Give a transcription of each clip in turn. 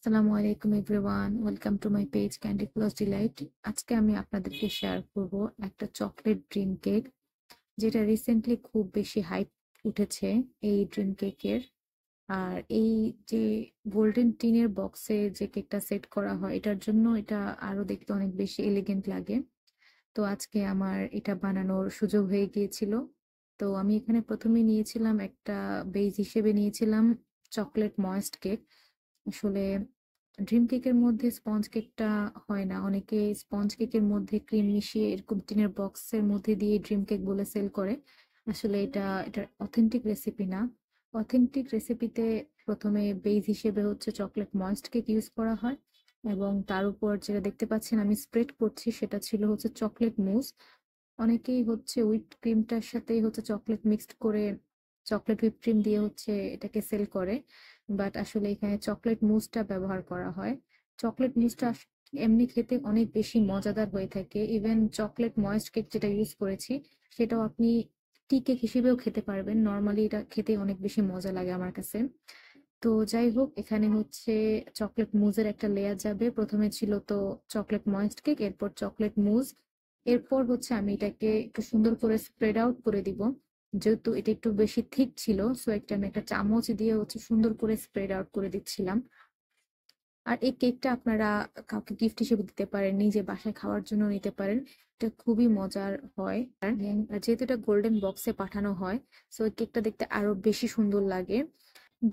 আসসালামু আলাইকুম everyone, welcome to my page candy plus delight. আজকে আমি আপনাদেরকে শেয়ার করব একটা চকলেট ড্রিম কেক, যেটা রিসেন্টলি খুব বেশি হাইপ উঠেছে এই ড্রিম কেকের। আর এই যে গোল্ডেন টিনের বক্সে যে কেকটা সেট করা হয়, এটার জন্য এটা আরো দেখতে অনেক বেশি এলিগেন্ট লাগে। তো আজকে আমার এটা বানানোর সুযোগ হয়ে গিয়েছিল। তো আমি এখানে প্রথমে নিয়েছিলাম একটা বেজ হিসেবে নিয়েছিলাম চকলেট ময়েস্ট কেক। আসলে ড্রিম কেকের মধ্যে স্পঞ্জ কেকটা হয় না, অনেকে স্পঞ্জ কেকের মধ্যে ক্রিম মিশিয়ে এরকম টিনের বক্সের মধ্যে দিয়ে ড্রিম কেক বলে সেল করে। আসলে এটার অথেন্টিক রেসিপি না। অথেন্টিক রেসিপিতে প্রথমে বেজ হিসেবে হচ্ছে চকলেট ময়েস্ট কেক ইউজ করা হয়, এবং তার উপর যেটা দেখতে পাচ্ছেন আমি স্প্রেড করছি সেটা ছিল হচ্ছে চকলেট মুস। অনেকেই হচ্ছে হুইপ ক্রিমটার সাথেই হচ্ছে চকলেট মিক্সড করে চকলেট হুইপ ক্রিম দিয়ে হচ্ছে এটাকে সেল করে, বাট আসলে এখানে চকলেট মুসটা ব্যবহার করা হয়। চকলেট মুসটা এমনি খেতে অনেক বেশি মজাদার হয়ে থাকে। ইভেন চকলেট ময়েস্ট কেক যেটা ইউজ করেছি সেটাও আপনি টি কেক হিসেবেও খেতে পারবেন। নর্মালি এটা খেতে অনেক বেশি মজা লাগে আমার কাছে। তো যাই হোক, এখানে হচ্ছে চকলেট মুজের একটা লেয়ার যাবে। প্রথমে ছিল তো চকলেট ময়েস্ট কেক, এরপর চকলেট মুজ, এরপর হচ্ছে আমি এটাকে একটু সুন্দর করে স্প্রেড আউট করে দিব। যেহেতু এটা একটু বেশি থিক ছিল, সো একটা আমি একটা চামচ দিয়ে হচ্ছে সুন্দর করে স্প্রেড আউট করে দিচ্ছিলাম। আর এই কেকটা আপনারা কাউকে গিফট হিসেবে দিতে পারেন, নিজে বাসায় খাওয়ার জন্য নিতে পারেন। এটা খুবই মজার হয়। আর যেহেতু এটা গোল্ডেন বক্সে পাঠানো হয়, সো এই কেকটা দেখতে আরো বেশি সুন্দর লাগে।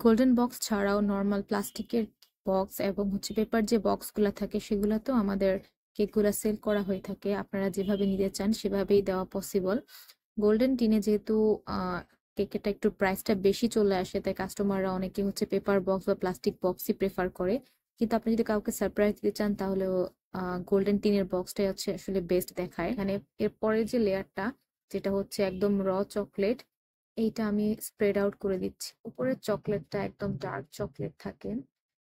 গোল্ডেন বক্স ছাড়াও নর্মাল প্লাস্টিকের বক্স এবং হচ্ছে পেপার যে বক্সগুলো থাকে সেগুলোতেও আমাদের কেকগুলো সেল করা হয়ে থাকে। আপনারা যেভাবে নিতে চান সেভাবেই দেওয়া পসিবল। গোল্ডেন টিনে যেহেতু আহ কেকেরটা একটু প্রাইসটা বেশি চলে আসে, তাই কাস্টমাররা অনেকে হচ্ছে পেপার বক্স বা প্লাস্টিক বক্সই প্রেফার করে। কিন্তু আপনি যদি কাউকে সারপ্রাইজ দিতে চান তাহলেও গোল্ডেন টিনের বক্সটাই হচ্ছে আসলে বেস্ট দেখায়। মানে এরপরে যে লেয়ারটা, যেটা হচ্ছে একদম র চকলেট, এইটা আমি স্প্রেড আউট করে দিচ্ছি। উপরের চকলেটটা একদম ডার্ক চকলেট থাকে,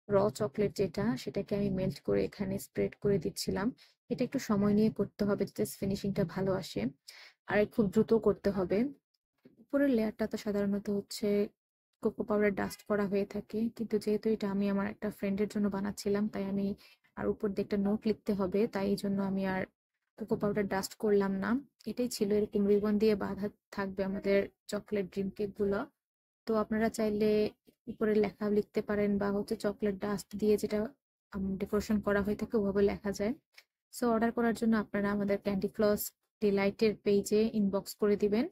র চকলেট যেটা, সেটাকে আমি মেল্ট করে এখানে স্প্রেড করে দিচ্ছিলাম। এটা একটু সময় নিয়ে করতে হবে যাতে ফিনিশিংটা ভালো আসে, আর খুব দ্রুত করতে হবে। উপরের লেয়ারটা তো সাধারণত হচ্ছে কোকো পাউডার ডাস্ট করা হয়ে থাকে, কিন্তু যেহেতু এটা আমি আমার একটা ফ্রেন্ডের জন্য বানাচ্ছিলাম, তাই আমি আর উপর দিয়ে একটা নোট লিখতে হবে, তাই এই জন্য আমি আর কোকো পাউডার ডাস্ট করলাম না। এটাই ছিল, এরকম রিবন দিয়ে বাঁধা থাকবে আমাদের চকলেট ড্রিম কেক গুলো। তো আপনারা চাইলে উপরে লেখা লিখতে পারেন, বা হচ্ছে চকলেট ডাস্ট দিয়ে যেটা ডেকোরেশন করা হয়ে থাকে ওভাবে লেখা যায়। সো অর্ডার করার জন্য আপনারা আমাদের ক্যান্ডি ফ্লস ডিলাইটের পেজে ইনবক্স করে দিবেন।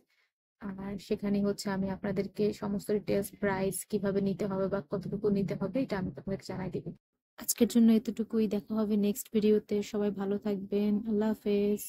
আর সেখানে হচ্ছে আমি আপনাদেরকে সমস্ত ডিটেলস, প্রাইস, কিভাবে নিতে হবে বা কতটুকু নিতে হবে, এটা আমি আপনাদেরকে জানাই দিব। আজকের জন্য এতটুকুই, দেখা হবে নেক্সট ভিডিওতে। সবাই ভালো থাকবেন, আল্লাহ হাফেজ।